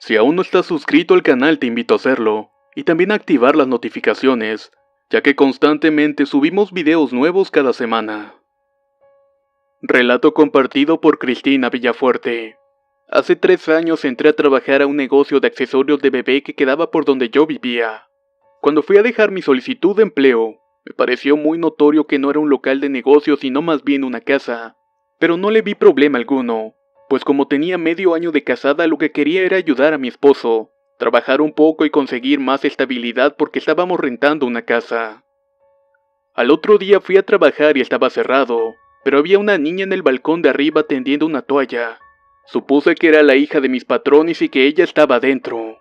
Si aún no estás suscrito al canal te invito a hacerlo, y también a activar las notificaciones, ya que constantemente subimos videos nuevos cada semana. Relato compartido por Cristina Villafuerte. Hace 3 años entré a trabajar a un negocio de accesorios de bebé que quedaba por donde yo vivía. Cuando fui a dejar mi solicitud de empleo, me pareció muy notorio que no era un local de negocio sino más bien una casa, pero no le vi problema alguno, pues como tenía medio año de casada lo que quería era ayudar a mi esposo, trabajar un poco y conseguir más estabilidad porque estábamos rentando una casa. Al otro día fui a trabajar y estaba cerrado, pero había una niña en el balcón de arriba tendiendo una toalla. Supuse que era la hija de mis patrones y que ella estaba adentro.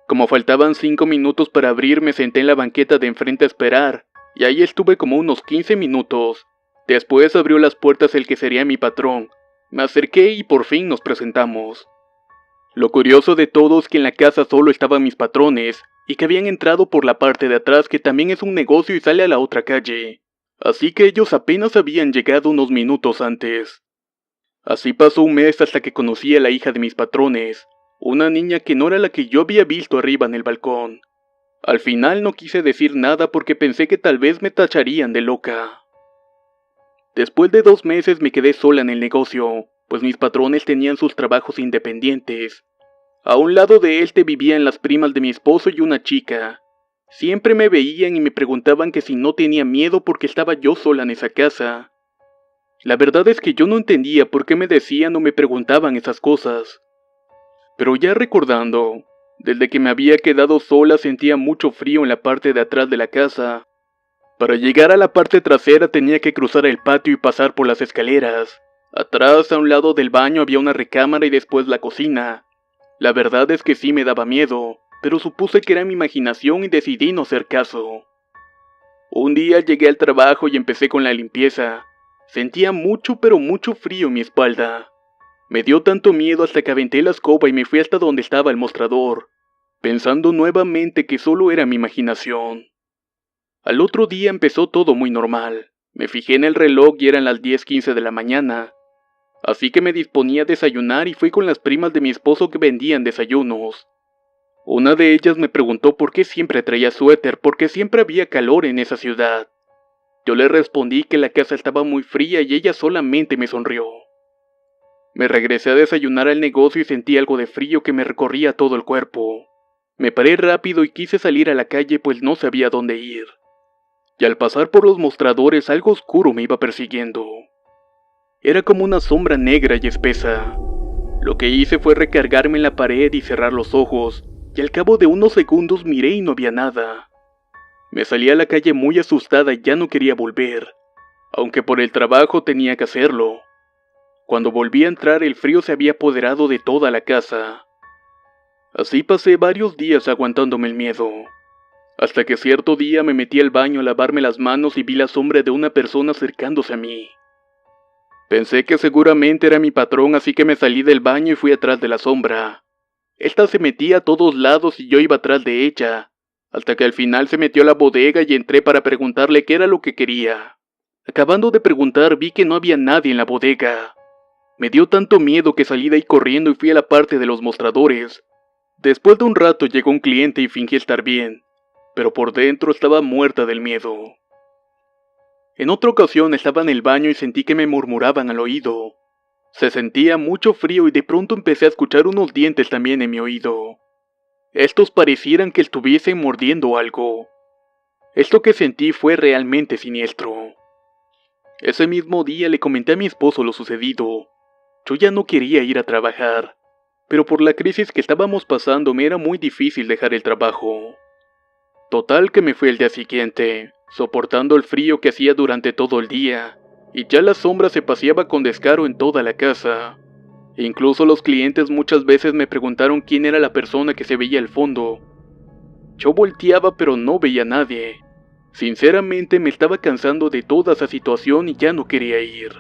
Como faltaban 5 minutos para abrir, me senté en la banqueta de enfrente a esperar, y ahí estuve como unos 15 minutos. Después abrió las puertas el que sería mi patrón. Me acerqué y por fin nos presentamos. Lo curioso de todo es que en la casa solo estaban mis patrones, y que habían entrado por la parte de atrás que también es un negocio y sale a la otra calle. Así que ellos apenas habían llegado unos minutos antes. Así pasó un mes hasta que conocí a la hija de mis patrones, una niña que no era la que yo había visto arriba en el balcón. Al final no quise decir nada porque pensé que tal vez me tacharían de loca. Después de 2 meses me quedé sola en el negocio, pues mis patrones tenían sus trabajos independientes. A un lado de él vivían las primas de mi esposo y una chica. Siempre me veían y me preguntaban que si no tenía miedo porque estaba yo sola en esa casa. La verdad es que yo no entendía por qué me decían o me preguntaban esas cosas. Pero ya recordando, desde que me había quedado sola sentía mucho frío en la parte de atrás de la casa. Para llegar a la parte trasera tenía que cruzar el patio y pasar por las escaleras. Atrás, a un lado del baño, había una recámara y después la cocina. La verdad es que sí me daba miedo, pero supuse que era mi imaginación y decidí no hacer caso. Un día llegué al trabajo y empecé con la limpieza. Sentía mucho pero mucho frío en mi espalda. Me dio tanto miedo hasta que aventé la escoba y me fui hasta donde estaba el mostrador, pensando nuevamente que solo era mi imaginación. Al otro día empezó todo muy normal. Me fijé en el reloj y eran las 10:15 de la mañana. Así que me disponía a desayunar y fui con las primas de mi esposo que vendían desayunos. Una de ellas me preguntó por qué siempre traía suéter porque siempre había calor en esa ciudad. Yo le respondí que la casa estaba muy fría y ella solamente me sonrió. Me regresé a desayunar al negocio y sentí algo de frío que me recorría todo el cuerpo. Me paré rápido y quise salir a la calle pues no sabía dónde ir. Y al pasar por los mostradores algo oscuro me iba persiguiendo. Era como una sombra negra y espesa. Lo que hice fue recargarme en la pared y cerrar los ojos, y al cabo de unos segundos miré y no había nada. Me salí a la calle muy asustada y ya no quería volver, aunque por el trabajo tenía que hacerlo. Cuando volví a entrar el frío se había apoderado de toda la casa. Así pasé varios días aguantándome el miedo, hasta que cierto día me metí al baño a lavarme las manos y vi la sombra de una persona acercándose a mí. Pensé que seguramente era mi patrón, así que me salí del baño y fui atrás de la sombra. Esta se metía a todos lados y yo iba atrás de ella, hasta que al final se metió a la bodega y entré para preguntarle qué era lo que quería. Acabando de preguntar vi que no había nadie en la bodega. Me dio tanto miedo que salí de ahí corriendo y fui a la parte de los mostradores. Después de un rato llegó un cliente y fingí estar bien, pero por dentro estaba muerta del miedo. En otra ocasión estaba en el baño y sentí que me murmuraban al oído. Se sentía mucho frío y de pronto empecé a escuchar unos dientes también en mi oído. Estos parecieran que estuviesen mordiendo algo. Esto que sentí fue realmente siniestro. Ese mismo día le comenté a mi esposo lo sucedido. Yo ya no quería ir a trabajar, pero por la crisis que estábamos pasando me era muy difícil dejar el trabajo. Total que me fui el día siguiente, soportando el frío que hacía durante todo el día, y ya la sombra se paseaba con descaro en toda la casa. Incluso los clientes muchas veces me preguntaron quién era la persona que se veía al fondo. Yo volteaba pero no veía a nadie. Sinceramente me estaba cansando de toda esa situación y ya no quería ir.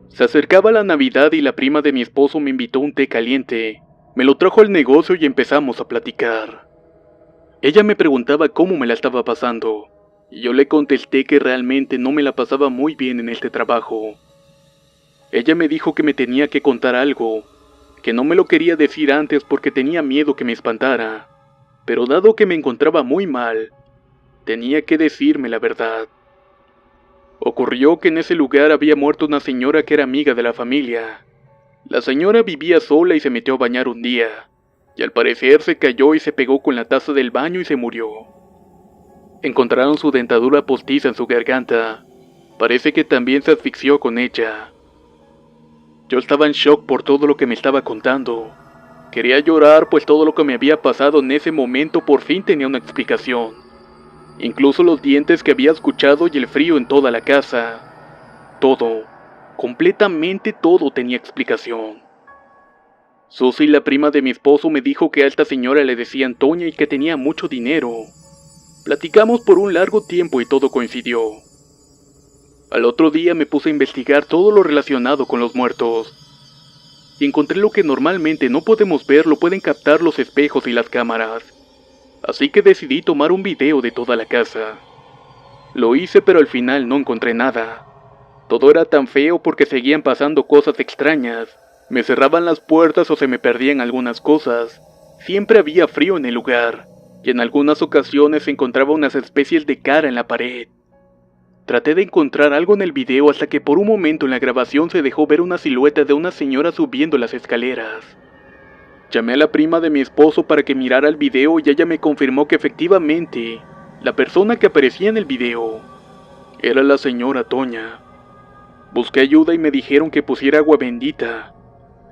Se acercaba la Navidad y la prima de mi esposo me invitó un té caliente. Me lo trajo al negocio y empezamos a platicar. Ella me preguntaba cómo me la estaba pasando, y yo le contesté que realmente no me la pasaba muy bien en este trabajo. Ella me dijo que me tenía que contar algo, que no me lo quería decir antes porque tenía miedo que me espantara, pero dado que me encontraba muy mal, tenía que decirme la verdad. Ocurrió que en ese lugar había muerto una señora que era amiga de la familia. La señora vivía sola y se metió a bañar un día, y al parecer se cayó y se pegó con la taza del baño y se murió. Encontraron su dentadura postiza en su garganta. Parece que también se asfixió con ella. Yo estaba en shock por todo lo que me estaba contando. Quería llorar pues todo lo que me había pasado en ese momento por fin tenía una explicación. Incluso los dientes que había escuchado y el frío en toda la casa. Todo, completamente todo tenía explicación. Susi, la prima de mi esposo, me dijo que a esta señora le decían Toña y que tenía mucho dinero. Platicamos por un largo tiempo y todo coincidió. Al otro día me puse a investigar todo lo relacionado con los muertos. Y encontré lo que normalmente no podemos ver lo pueden captar los espejos y las cámaras. Así que decidí tomar un video de toda la casa. Lo hice pero al final no encontré nada. Todo era tan feo porque seguían pasando cosas extrañas. Me cerraban las puertas o se me perdían algunas cosas. Siempre había frío en el lugar. Y en algunas ocasiones se encontraba unas especies de cara en la pared. Traté de encontrar algo en el video hasta que por un momento en la grabación se dejó ver una silueta de una señora subiendo las escaleras. Llamé a la prima de mi esposo para que mirara el video y ella me confirmó que efectivamente, la persona que aparecía en el video era la señora Toña. Busqué ayuda y me dijeron que pusiera agua bendita.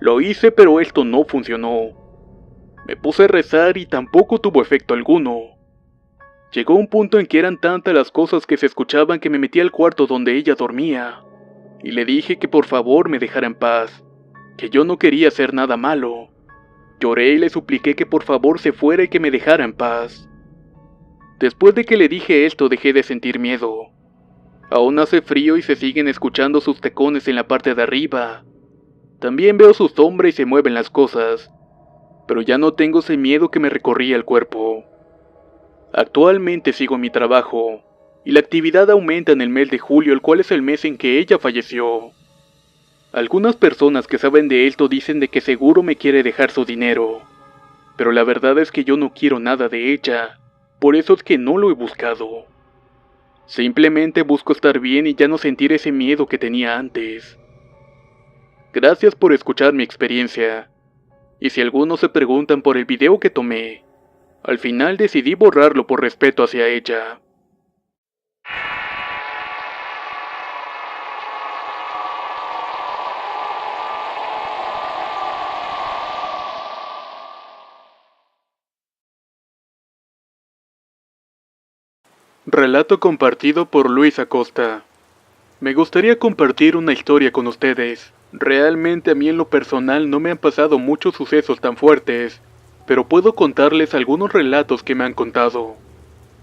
Lo hice pero esto no funcionó. Me puse a rezar y tampoco tuvo efecto alguno. Llegó un punto en que eran tantas las cosas que se escuchaban que me metí al cuarto donde ella dormía. Y le dije que por favor me dejara en paz, que yo no quería hacer nada malo. Lloré y le supliqué que por favor se fuera y que me dejara en paz. Después de que le dije esto dejé de sentir miedo. Aún hace frío y se siguen escuchando sus tacones en la parte de arriba. También veo su sombra y se mueven las cosas. Pero ya no tengo ese miedo que me recorría el cuerpo. Actualmente sigo mi trabajo, y la actividad aumenta en el mes de julio, el cual es el mes en que ella falleció. Algunas personas que saben de esto dicen de que seguro me quiere dejar su dinero, pero la verdad es que yo no quiero nada de ella, por eso es que no lo he buscado. Simplemente busco estar bien y ya no sentir ese miedo que tenía antes. Gracias por escuchar mi experiencia, y si algunos se preguntan por el video que tomé, al final decidí borrarlo por respeto hacia ella. Relato compartido por Luis Acosta. Me gustaría compartir una historia con ustedes. Realmente a mí en lo personal no me han pasado muchos sucesos tan fuertes, pero puedo contarles algunos relatos que me han contado.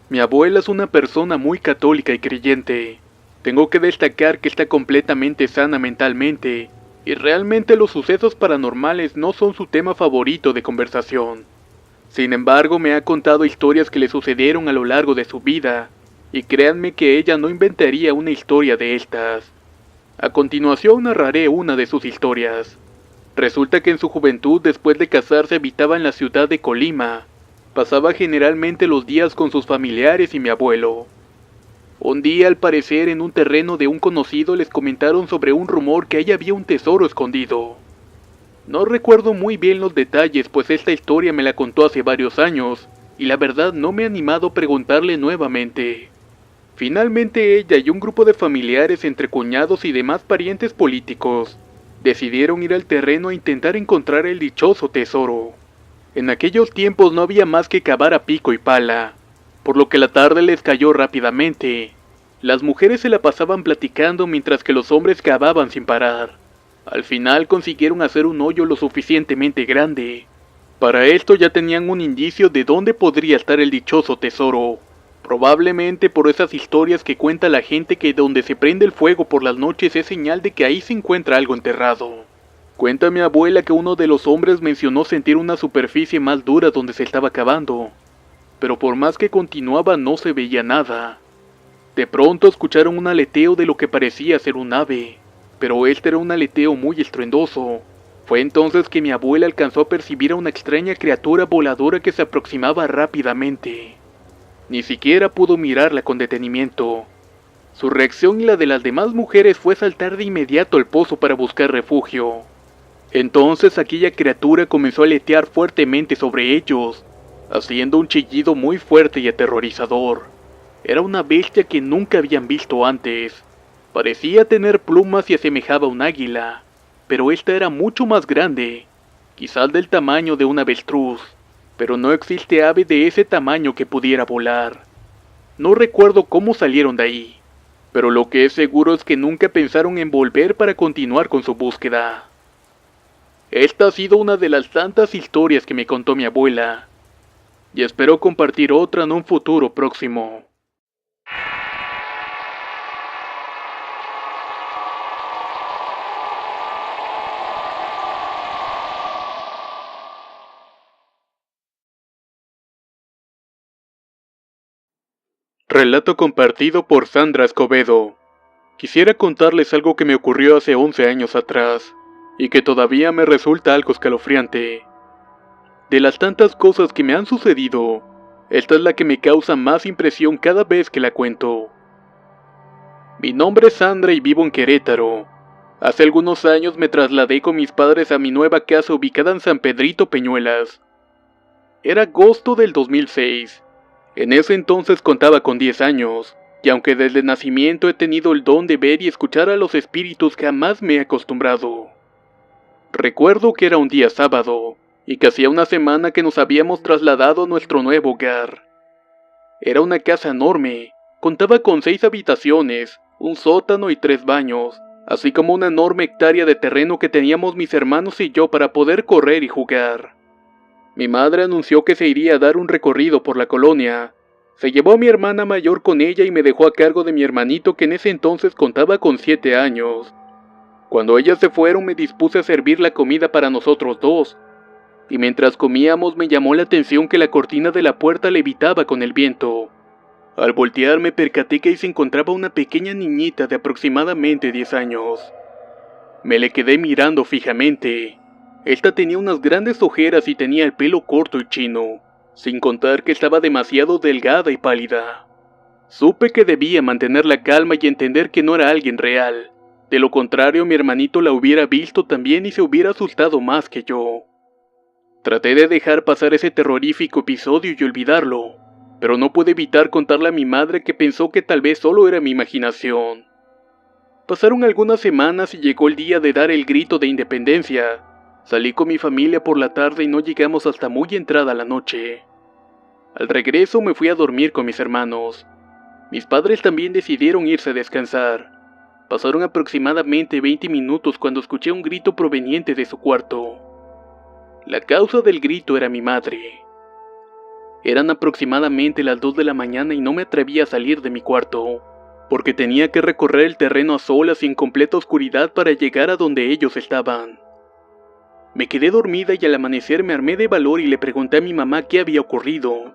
Mi abuela es una persona muy católica y creyente. Tengo que destacar que está completamente sana mentalmente, y realmente los sucesos paranormales no son su tema favorito de conversación. Sin embargo, me ha contado historias que le sucedieron a lo largo de su vida, y créanme que ella no inventaría una historia de estas. A continuación narraré una de sus historias. Resulta que en su juventud, después de casarse, habitaba en la ciudad de Colima. Pasaba generalmente los días con sus familiares y mi abuelo. Un día, al parecer, en un terreno de un conocido les comentaron sobre un rumor que ahí había un tesoro escondido. No recuerdo muy bien los detalles, pues esta historia me la contó hace varios años, y la verdad no me he animado a preguntarle nuevamente. Finalmente ella y un grupo de familiares entre cuñados y demás parientes políticos decidieron ir al terreno a intentar encontrar el dichoso tesoro. En aquellos tiempos no había más que cavar a pico y pala, por lo que la tarde les cayó rápidamente. Las mujeres se la pasaban platicando mientras que los hombres cavaban sin parar. Al final consiguieron hacer un hoyo lo suficientemente grande. Para esto ya tenían un indicio de dónde podría estar el dichoso tesoro. Probablemente por esas historias que cuenta la gente que donde se prende el fuego por las noches es señal de que ahí se encuentra algo enterrado. Cuenta mi abuela que uno de los hombres mencionó sentir una superficie más dura donde se estaba cavando, pero por más que continuaba no se veía nada. De pronto escucharon un aleteo de lo que parecía ser un ave, pero este era un aleteo muy estruendoso. Fue entonces que mi abuela alcanzó a percibir a una extraña criatura voladora que se aproximaba rápidamente. Ni siquiera pudo mirarla con detenimiento. Su reacción y la de las demás mujeres fue saltar de inmediato al pozo para buscar refugio. Entonces aquella criatura comenzó a aletear fuertemente sobre ellos, haciendo un chillido muy fuerte y aterrorizador. Era una bestia que nunca habían visto antes. Parecía tener plumas y asemejaba a un águila, pero esta era mucho más grande, quizás del tamaño de un avestruz, pero no existe ave de ese tamaño que pudiera volar. No recuerdo cómo salieron de ahí, pero lo que es seguro es que nunca pensaron en volver para continuar con su búsqueda. Esta ha sido una de las tantas historias que me contó mi abuela, y espero compartir otra en un futuro próximo. Relato compartido por Sandra Escobedo. Quisiera contarles algo que me ocurrió hace 11 años atrás, y que todavía me resulta algo escalofriante. De las tantas cosas que me han sucedido, esta es la que me causa más impresión cada vez que la cuento. Mi nombre es Sandra y vivo en Querétaro. Hace algunos años me trasladé con mis padres a mi nueva casa ubicada en San Pedrito Peñuelas. Era agosto del 2006. En ese entonces contaba con 10 años, y aunque desde nacimiento he tenido el don de ver y escuchar a los espíritus, jamás me he acostumbrado. Recuerdo que era un día sábado, y que hacía una semana que nos habíamos trasladado a nuestro nuevo hogar. Era una casa enorme, contaba con 6 habitaciones, un sótano y 3 baños, así como una enorme hectárea de terreno que teníamos mis hermanos y yo para poder correr y jugar. Mi madre anunció que se iría a dar un recorrido por la colonia. Se llevó a mi hermana mayor con ella y me dejó a cargo de mi hermanito que en ese entonces contaba con 7 años. Cuando ellas se fueron me dispuse a servir la comida para nosotros dos, y mientras comíamos me llamó la atención que la cortina de la puerta levitaba con el viento. Al voltear me percaté que ahí se encontraba una pequeña niñita de aproximadamente 10 años. Me le quedé mirando fijamente. Esta tenía unas grandes ojeras y tenía el pelo corto y chino, sin contar que estaba demasiado delgada y pálida. Supe que debía mantener la calma y entender que no era alguien real. De lo contrario, mi hermanito la hubiera visto también y se hubiera asustado más que yo. Traté de dejar pasar ese terrorífico episodio y olvidarlo, pero no pude evitar contarle a mi madre que pensó que tal vez solo era mi imaginación. Pasaron algunas semanas y llegó el día de dar el grito de independencia. Salí con mi familia por la tarde y no llegamos hasta muy entrada la noche. Al regreso me fui a dormir con mis hermanos. Mis padres también decidieron irse a descansar. Pasaron aproximadamente 20 minutos cuando escuché un grito proveniente de su cuarto. La causa del grito era mi madre. Eran aproximadamente las 2 de la mañana y no me atrevía a salir de mi cuarto, porque tenía que recorrer el terreno a solas y en completa oscuridad para llegar a donde ellos estaban. Me quedé dormida y al amanecer me armé de valor y le pregunté a mi mamá qué había ocurrido.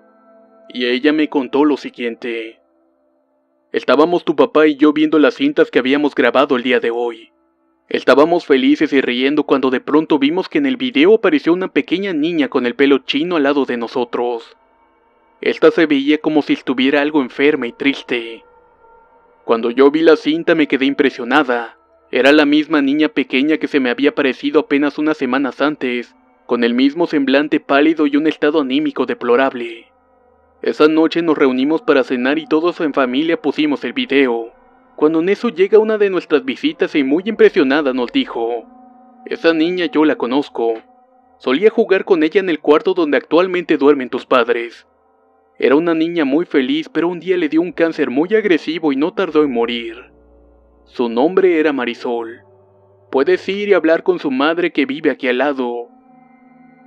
Y ella me contó lo siguiente. Estábamos tu papá y yo viendo las cintas que habíamos grabado el día de hoy. Estábamos felices y riendo cuando de pronto vimos que en el video apareció una pequeña niña con el pelo chino al lado de nosotros. Esta se veía como si estuviera algo enferma y triste. Cuando yo vi la cinta me quedé impresionada. Era la misma niña pequeña que se me había aparecido apenas unas semanas antes, con el mismo semblante pálido y un estado anímico deplorable. Esa noche nos reunimos para cenar y todos en familia pusimos el video. Cuando en eso llega una de nuestras visitas y muy impresionada nos dijo: «Esa niña yo la conozco. Solía jugar con ella en el cuarto donde actualmente duermen tus padres. Era una niña muy feliz, pero un día le dio un cáncer muy agresivo y no tardó en morir. Su nombre era Marisol. Puedes ir y hablar con su madre que vive aquí al lado».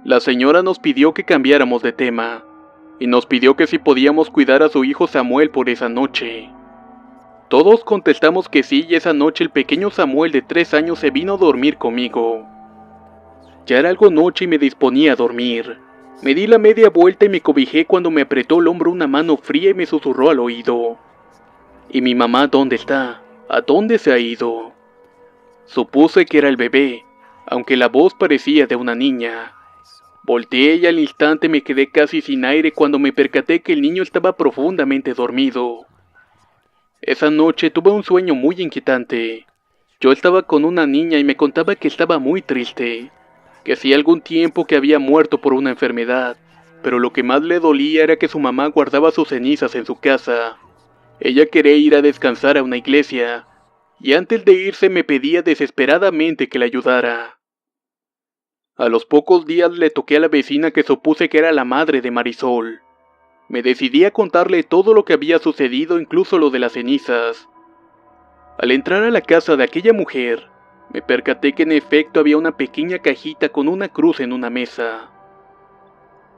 La señora nos pidió que cambiáramos de tema, y nos pidió que si podíamos cuidar a su hijo Samuel por esa noche. Todos contestamos que sí, y esa noche el pequeño Samuel de 3 años se vino a dormir conmigo. Ya era algo noche y me disponía a dormir. Me di la media vuelta y me cobijé cuando me apretó el hombro una mano fría y me susurró al oído: «¿Y mi mamá dónde está? ¿A dónde se ha ido?». Supuse que era el bebé, aunque la voz parecía de una niña. Volteé y al instante me quedé casi sin aire cuando me percaté que el niño estaba profundamente dormido. Esa noche tuve un sueño muy inquietante. Yo estaba con una niña y me contaba que estaba muy triste, que hacía algún tiempo que había muerto por una enfermedad, pero lo que más le dolía era que su mamá guardaba sus cenizas en su casa. Ella quería ir a descansar a una iglesia, y antes de irse me pedía desesperadamente que la ayudara. A los pocos días le toqué a la vecina que supuse que era la madre de Marisol. Me decidí a contarle todo lo que había sucedido, incluso lo de las cenizas. Al entrar a la casa de aquella mujer, me percaté que en efecto había una pequeña cajita con una cruz en una mesa.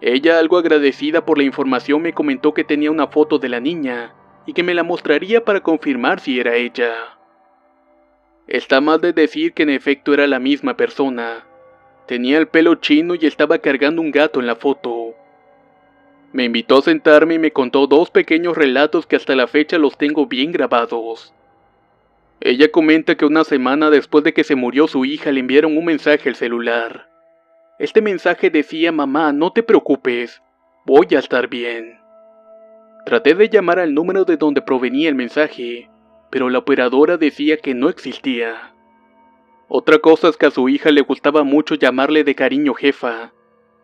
Ella, algo agradecida por la información, me comentó que tenía una foto de la niña y que me la mostraría para confirmar si era ella. Está mal de decir que en efecto era la misma persona. Tenía el pelo chino y estaba cargando un gato en la foto. Me invitó a sentarme y me contó 2 pequeños relatos que hasta la fecha los tengo bien grabados. Ella comenta que una semana después de que se murió su hija le enviaron un mensaje al celular. Este mensaje decía: mamá, no te preocupes, voy a estar bien. Traté de llamar al número de donde provenía el mensaje, pero la operadora decía que no existía. Otra cosa es que a su hija le gustaba mucho llamarle de cariño jefa,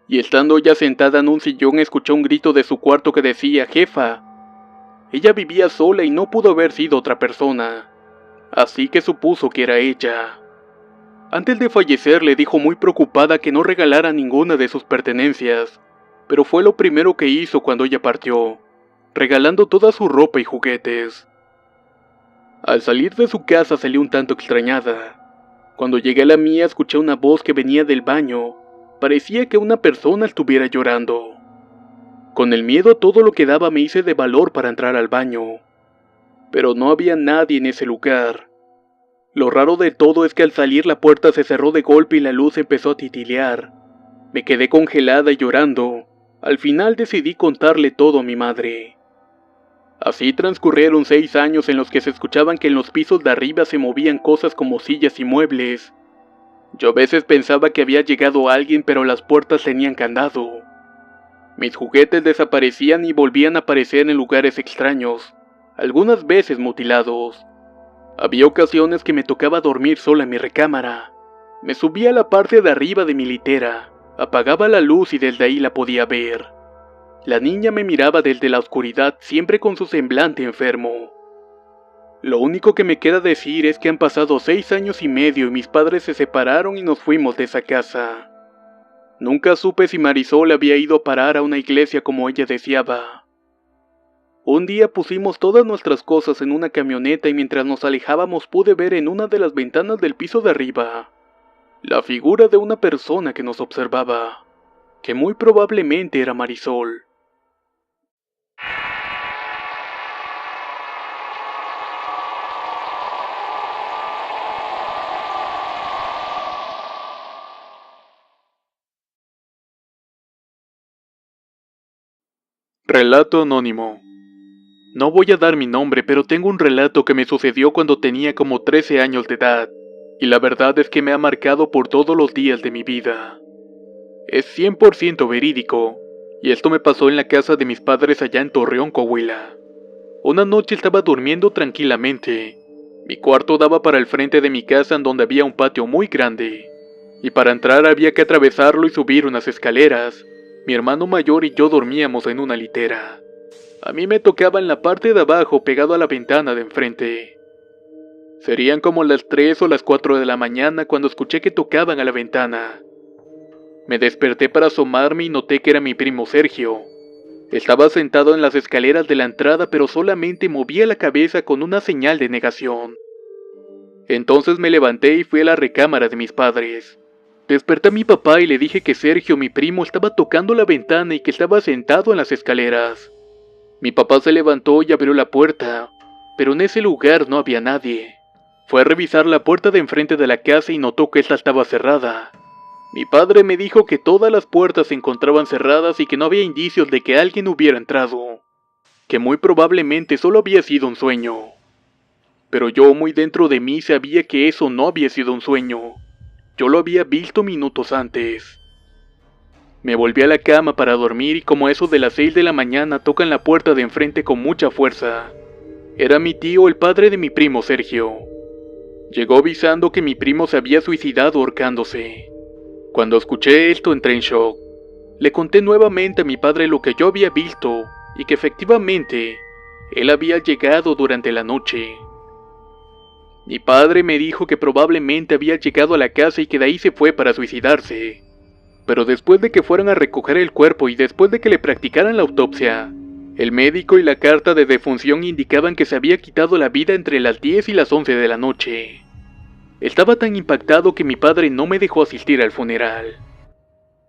y estando ella sentada en un sillón escuchó un grito de su cuarto que decía: jefa. Ella vivía sola y no pudo haber sido otra persona, así que supuso que era ella. Antes de fallecer le dijo muy preocupada que no regalara ninguna de sus pertenencias, pero fue lo primero que hizo cuando ella partió, regalando toda su ropa y juguetes. Al salir de su casa salí un tanto extrañada. Cuando llegué a la mía escuché una voz que venía del baño. Parecía que una persona estuviera llorando. Con el miedo a todo lo que daba me hice de valor para entrar al baño. Pero no había nadie en ese lugar. Lo raro de todo es que al salir la puerta se cerró de golpe y la luz empezó a titilear. Me quedé congelada y llorando. Al final decidí contarle todo a mi madre. Así transcurrieron 6 años en los que se escuchaban que en los pisos de arriba se movían cosas como sillas y muebles. Yo a veces pensaba que había llegado alguien, pero las puertas tenían candado. Mis juguetes desaparecían y volvían a aparecer en lugares extraños, algunas veces mutilados. Había ocasiones que me tocaba dormir sola en mi recámara. Me subía a la parte de arriba de mi litera, apagaba la luz y desde ahí la podía ver. La niña me miraba desde la oscuridad, siempre con su semblante enfermo. Lo único que me queda decir es que han pasado 6 años y medio y mis padres se separaron y nos fuimos de esa casa. Nunca supe si Marisol había ido a parar a una iglesia como ella deseaba. Un día pusimos todas nuestras cosas en una camioneta y mientras nos alejábamos pude ver en una de las ventanas del piso de arriba la figura de una persona que nos observaba, que muy probablemente era Marisol. Relato anónimo. No voy a dar mi nombre, pero tengo un relato que me sucedió cuando tenía como 13 años de edad, y la verdad es que me ha marcado por todos los días de mi vida. Es 100% verídico, y esto me pasó en la casa de mis padres allá en Torreón, Coahuila. Una noche estaba durmiendo tranquilamente. Mi cuarto daba para el frente de mi casa en donde había un patio muy grande, y para entrar había que atravesarlo y subir unas escaleras. Mi hermano mayor y yo dormíamos en una litera. A mí me tocaba en la parte de abajo pegado a la ventana de enfrente. Serían como las 3 o las 4 de la mañana cuando escuché que tocaban a la ventana. Me desperté para asomarme y noté que era mi primo Sergio. Estaba sentado en las escaleras de la entrada, pero solamente movía la cabeza con una señal de negación. Entonces me levanté y fui a la recámara de mis padres. Desperté a mi papá y le dije que Sergio, mi primo, estaba tocando la ventana y que estaba sentado en las escaleras. Mi papá se levantó y abrió la puerta, pero en ese lugar no había nadie. Fue a revisar la puerta de enfrente de la casa y notó que esta estaba cerrada. Mi padre me dijo que todas las puertas se encontraban cerradas y que no había indicios de que alguien hubiera entrado, que muy probablemente solo había sido un sueño. Pero yo muy dentro de mí sabía que eso no había sido un sueño. Yo lo había visto minutos antes. Me volví a la cama para dormir y como eso de las 6 de la mañana tocan la puerta de enfrente con mucha fuerza. Era mi tío, el padre de mi primo Sergio. Llegó avisando que mi primo se había suicidado ahorcándose. Cuando escuché esto entré en shock. Le conté nuevamente a mi padre lo que yo había visto y que efectivamente él había llegado durante la noche. Mi padre me dijo que probablemente había llegado a la casa y que de ahí se fue para suicidarse. Pero después de que fueran a recoger el cuerpo y después de que le practicaran la autopsia, el médico y la carta de defunción indicaban que se había quitado la vida entre las 10 y las 11 de la noche. Estaba tan impactado que mi padre no me dejó asistir al funeral.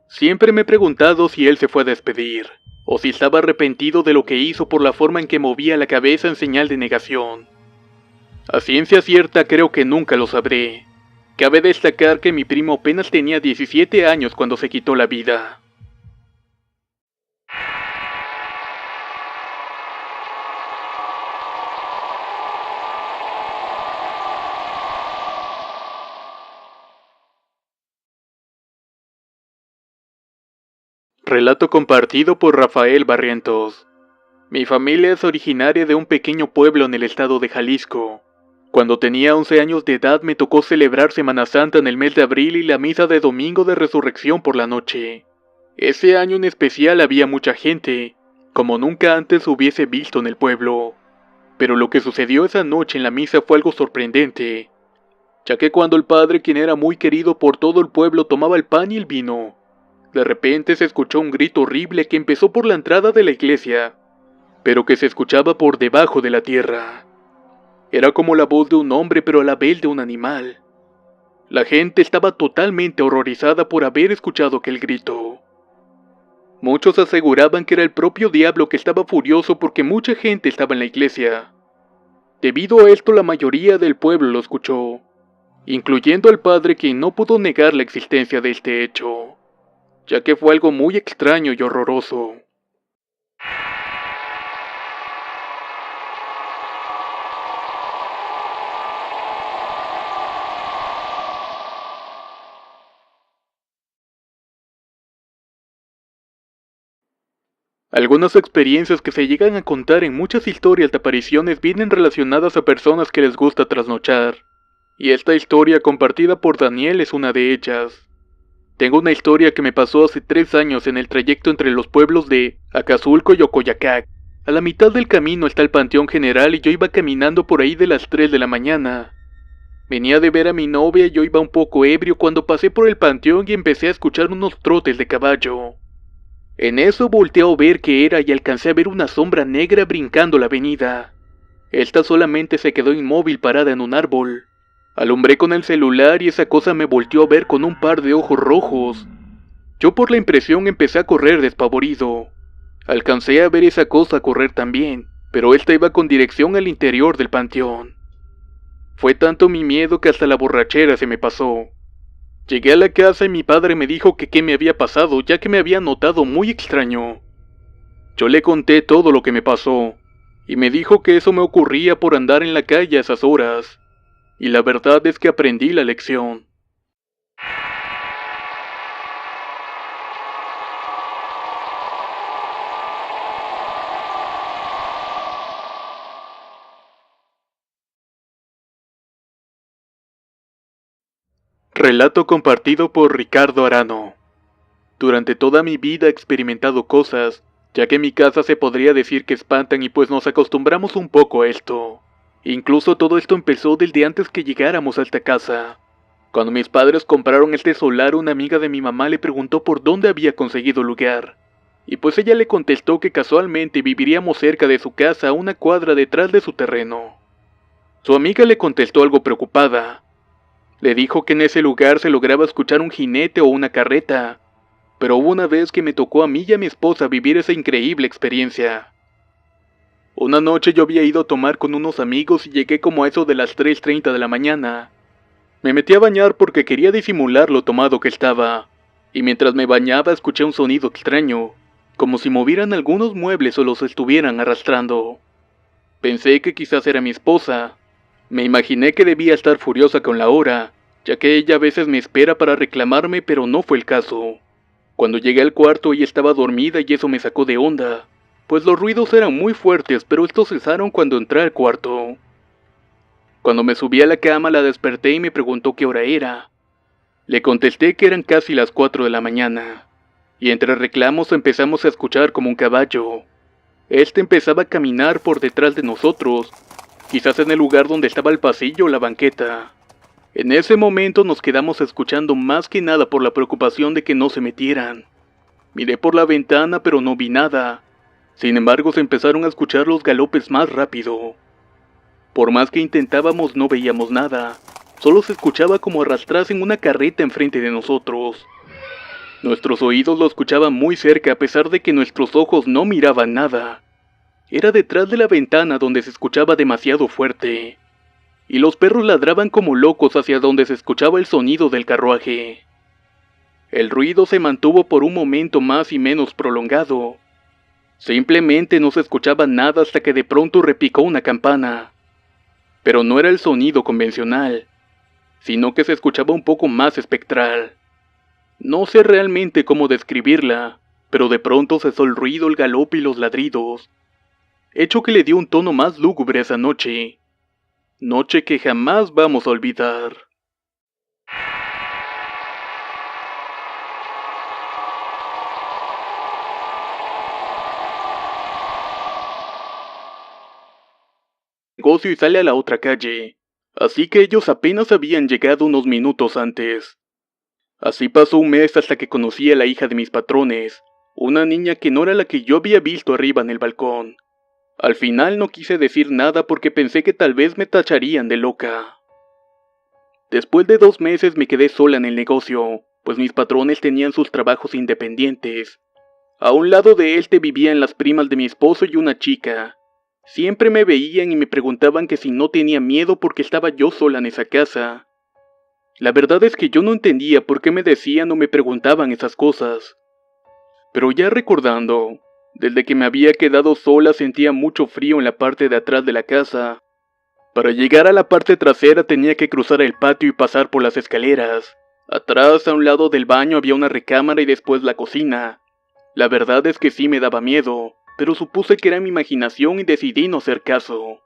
Siempre me he preguntado si él se fue a despedir, o si estaba arrepentido de lo que hizo por la forma en que movía la cabeza en señal de negación. A ciencia cierta creo que nunca lo sabré. Cabe destacar que mi primo apenas tenía 17 años cuando se quitó la vida. Relato compartido por Rafael Barrientos. Mi familia es originaria de un pequeño pueblo en el estado de Jalisco. Cuando tenía 11 años de edad me tocó celebrar Semana Santa en el mes de abril y la misa de Domingo de Resurrección por la noche. Ese año en especial había mucha gente, como nunca antes hubiese visto en el pueblo. Pero lo que sucedió esa noche en la misa fue algo sorprendente, ya que cuando el padre, quien era muy querido por todo el pueblo, tomaba el pan y el vino, de repente se escuchó un grito horrible que empezó por la entrada de la iglesia, pero que se escuchaba por debajo de la tierra. Era como la voz de un hombre, pero a la vez de un animal. La gente estaba totalmente horrorizada por haber escuchado aquel grito. Muchos aseguraban que era el propio diablo que estaba furioso porque mucha gente estaba en la iglesia. Debido a esto, la mayoría del pueblo lo escuchó, incluyendo al padre, quien no pudo negar la existencia de este hecho, ya que fue algo muy extraño y horroroso. Algunas experiencias que se llegan a contar en muchas historias de apariciones vienen relacionadas a personas que les gusta trasnochar, y esta historia compartida por Daniel es una de ellas. Tengo una historia que me pasó hace 3 años en el trayecto entre los pueblos de Acazulco y Ocoyacac. A la mitad del camino está el Panteón General y yo iba caminando por ahí de las 3 de la mañana. Venía de ver a mi novia y yo iba un poco ebrio cuando pasé por el panteón y empecé a escuchar unos trotes de caballo. En eso volteé a ver qué era y alcancé a ver una sombra negra brincando la avenida. Esta solamente se quedó inmóvil parada en un árbol. Alumbré con el celular y esa cosa me volteó a ver con un par de ojos rojos. Yo por la impresión empecé a correr despavorido. Alcancé a ver esa cosa correr también, pero esta iba con dirección al interior del panteón. Fue tanto mi miedo que hasta la borrachera se me pasó. Llegué a la casa y mi padre me dijo que qué me había pasado, ya que me había notado muy extraño. Yo le conté todo lo que me pasó, y me dijo que eso me ocurría por andar en la calle a esas horas. Y la verdad es que aprendí la lección. Relato compartido por Ricardo Arano. Durante toda mi vida he experimentado cosas, ya que en mi casa se podría decir que espantan y pues nos acostumbramos un poco a esto. Incluso todo esto empezó desde antes que llegáramos a esta casa. Cuando mis padres compraron este solar, una amiga de mi mamá le preguntó por dónde había conseguido lugar. Y pues ella le contestó que casualmente viviríamos cerca de su casa a una cuadra detrás de su terreno. Su amiga le contestó algo preocupada. Le dijo que en ese lugar se lograba escuchar un jinete o una carreta, pero hubo una vez que me tocó a mí y a mi esposa vivir esa increíble experiencia. Una noche yo había ido a tomar con unos amigos y llegué como a eso de las 3:30 de la mañana. Me metí a bañar porque quería disimular lo tomado que estaba, y mientras me bañaba escuché un sonido extraño, como si movieran algunos muebles o los estuvieran arrastrando. Pensé que quizás era mi esposa. Me imaginé que debía estar furiosa con la hora, ya que ella a veces me espera para reclamarme, pero no fue el caso. Cuando llegué al cuarto ella estaba dormida y eso me sacó de onda, pues los ruidos eran muy fuertes, pero estos cesaron cuando entré al cuarto. Cuando me subí a la cama la desperté y me preguntó qué hora era. Le contesté que eran casi las 4 de la mañana, y entre reclamos empezamos a escuchar como un caballo. Este empezaba a caminar por detrás de nosotros, quizás en el lugar donde estaba el pasillo o la banqueta. En ese momento nos quedamos escuchando más que nada por la preocupación de que no se metieran. Miré por la ventana pero no vi nada. Sin embargo se empezaron a escuchar los galopes más rápido. Por más que intentábamos no veíamos nada. Solo se escuchaba como arrastrasen una carreta enfrente de nosotros. Nuestros oídos lo escuchaban muy cerca a pesar de que nuestros ojos no miraban nada. Era detrás de la ventana donde se escuchaba demasiado fuerte. Y los perros ladraban como locos hacia donde se escuchaba el sonido del carruaje. El ruido se mantuvo por un momento más y menos prolongado. Simplemente no se escuchaba nada hasta que de pronto repicó una campana. Pero no era el sonido convencional, sino que se escuchaba un poco más espectral. No sé realmente cómo describirla, pero de pronto cesó el ruido, el galope y los ladridos, hecho que le dio un tono más lúgubre a esa noche. Noche que jamás vamos a olvidar. Negocio y sale a la otra calle, así que ellos apenas habían llegado unos minutos antes. Así pasó un mes hasta que conocí a la hija de mis patrones, una niña que no era la que yo había visto arriba en el balcón. Al final no quise decir nada porque pensé que tal vez me tacharían de loca. Después de 2 meses me quedé sola en el negocio, pues mis patrones tenían sus trabajos independientes. A un lado de él vivían las primas de mi esposo y una chica. Siempre me veían y me preguntaban que si no tenía miedo porque estaba yo sola en esa casa. La verdad es que yo no entendía por qué me decían o me preguntaban esas cosas. Pero ya recordando, desde que me había quedado sola sentía mucho frío en la parte de atrás de la casa. Para llegar a la parte trasera tenía que cruzar el patio y pasar por las escaleras. Atrás, a un lado del baño, había una recámara y después la cocina. La verdad es que sí me daba miedo, pero supuse que era mi imaginación y decidí no hacer caso.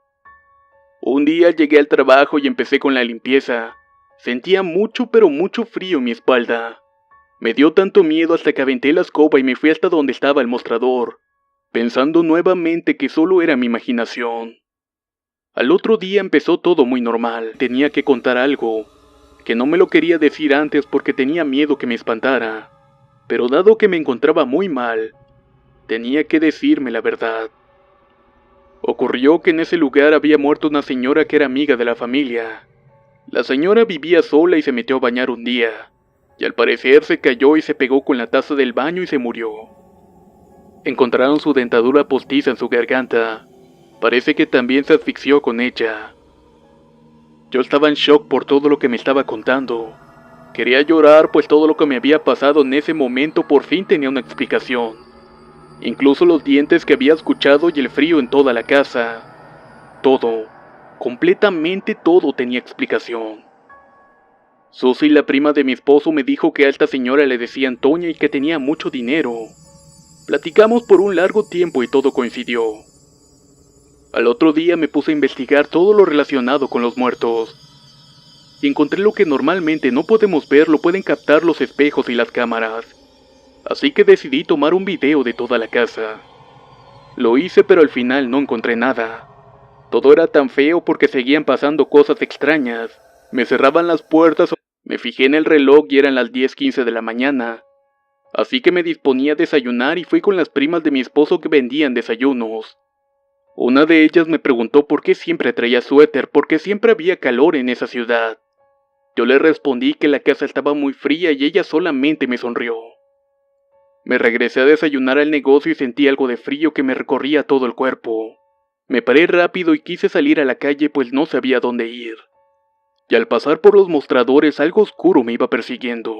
Un día llegué al trabajo y empecé con la limpieza. Sentía mucho pero mucho frío en mi espalda. Me dio tanto miedo hasta que aventé la escoba y me fui hasta donde estaba el mostrador, pensando nuevamente que solo era mi imaginación. Al otro día empezó todo muy normal. Tenía que contar algo, que no me lo quería decir antes porque tenía miedo que me espantara. Pero dado que me encontraba muy mal, tenía que decirme la verdad. Ocurrió que en ese lugar había muerto una señora que era amiga de la familia. La señora vivía sola y se metió a bañar un día, y al parecer se cayó y se pegó con la taza del baño y se murió. Encontraron su dentadura postiza en su garganta. Parece que también se asfixió con ella. Yo estaba en shock por todo lo que me estaba contando. Quería llorar pues todo lo que me había pasado en ese momento por fin tenía una explicación. Incluso los dientes que había escuchado y el frío en toda la casa. Todo, completamente todo tenía explicación. Susi, la prima de mi esposo, me dijo que a esta señora le decían Toña y que tenía mucho dinero. Platicamos por un largo tiempo y todo coincidió. Al otro día me puse a investigar todo lo relacionado con los muertos. Y encontré lo que normalmente no podemos ver, lo pueden captar los espejos y las cámaras. Así que decidí tomar un video de toda la casa. Lo hice pero al final no encontré nada. Todo era tan feo porque seguían pasando cosas extrañas. Me cerraban las puertas, me fijé en el reloj y eran las 10:15 de la mañana. Así que me disponía a desayunar y fui con las primas de mi esposo que vendían desayunos. Una de ellas me preguntó por qué siempre traía suéter, porque siempre había calor en esa ciudad. Yo le respondí que la casa estaba muy fría y ella solamente me sonrió. Me regresé a desayunar al negocio y sentí algo de frío que me recorría todo el cuerpo. Me paré rápido y quise salir a la calle pues no sabía dónde ir. Y al pasar por los mostradores algo oscuro me iba persiguiendo.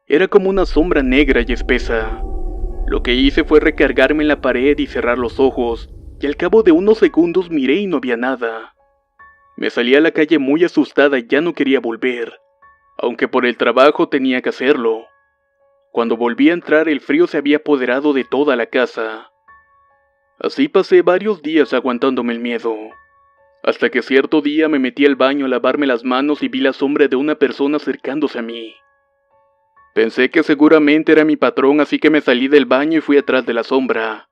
Era como una sombra negra y espesa. Lo que hice fue recargarme en la pared y cerrar los ojos, y al cabo de unos segundos miré y no había nada. Me salí a la calle muy asustada y ya no quería volver, aunque por el trabajo tenía que hacerlo. Cuando volví a entrar, el frío se había apoderado de toda la casa. Así pasé varios días aguantándome el miedo, hasta que cierto día me metí al baño a lavarme las manos y vi la sombra de una persona acercándose a mí. Pensé que seguramente era mi patrón, así que me salí del baño y fui atrás de la sombra.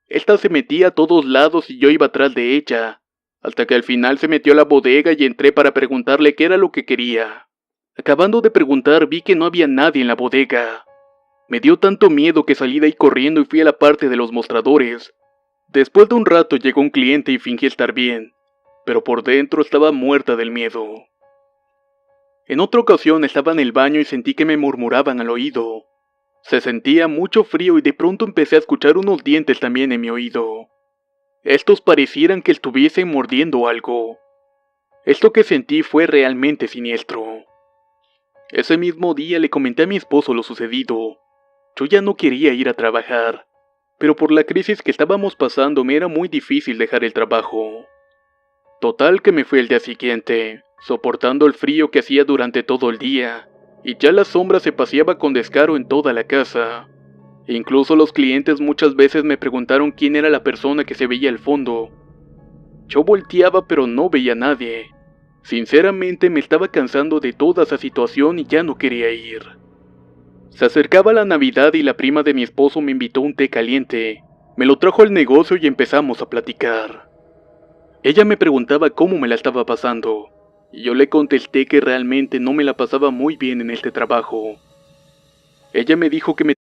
Esta se metía a todos lados y yo iba atrás de ella, hasta que al final se metió a la bodega y entré para preguntarle qué era lo que quería. Acabando de preguntar, vi que no había nadie en la bodega. Me dio tanto miedo que salí de ahí corriendo y fui a la parte de los mostradores. Después de un rato llegó un cliente y fingí estar bien, pero por dentro estaba muerta del miedo. En otra ocasión estaba en el baño y sentí que me murmuraban al oído. Se sentía mucho frío y de pronto empecé a escuchar unos dientes también en mi oído. Estos parecieran que estuviesen mordiendo algo. Esto que sentí fue realmente siniestro. Ese mismo día le comenté a mi esposo lo sucedido. Yo ya no quería ir a trabajar, pero por la crisis que estábamos pasando me era muy difícil dejar el trabajo. Total que me fui el día siguiente, soportando el frío que hacía durante todo el día, y ya la sombra se paseaba con descaro en toda la casa. Incluso los clientes muchas veces me preguntaron quién era la persona que se veía al fondo. Yo volteaba pero no veía a nadie. Sinceramente me estaba cansando de toda esa situación y ya no quería ir. Se acercaba la Navidad y la prima de mi esposo me invitó un té caliente. Me lo trajo al negocio y empezamos a platicar. Ella me preguntaba cómo me la estaba pasando, y yo le contesté que realmente no me la pasaba muy bien en este trabajo. Ella me dijo que me...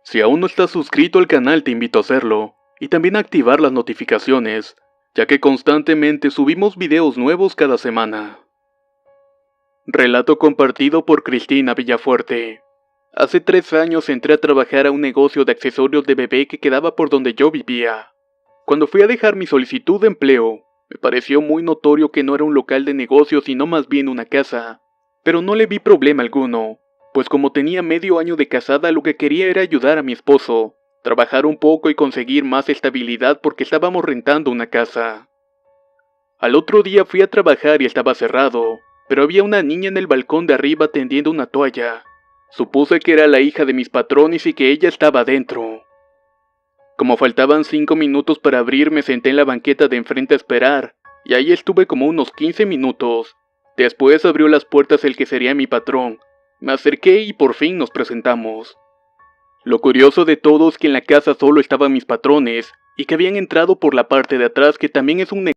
Si aún no estás suscrito al canal, te invito a hacerlo, y también a activar las notificaciones, ya que constantemente subimos videos nuevos cada semana. Relato compartido por Cristina Villafuerte. Hace 3 años entré a trabajar a un negocio de accesorios de bebé que quedaba por donde yo vivía. Cuando fui a dejar mi solicitud de empleo, me pareció muy notorio que no era un local de negocios sino más bien una casa. Pero no le vi problema alguno, pues como tenía medio año de casada lo que quería era ayudar a mi esposo, trabajar un poco y conseguir más estabilidad porque estábamos rentando una casa. Al otro día fui a trabajar y estaba cerrado, pero había una niña en el balcón de arriba tendiendo una toalla. Supuse que era la hija de mis patrones y que ella estaba adentro. Como faltaban 5 minutos para abrir, me senté en la banqueta de enfrente a esperar, y ahí estuve como unos 15 minutos. Después abrió las puertas el que sería mi patrón. Me acerqué y por fin nos presentamos. Lo curioso de todo es que en la casa solo estaban mis patrones, y que habían entrado por la parte de atrás, que también es un negocio.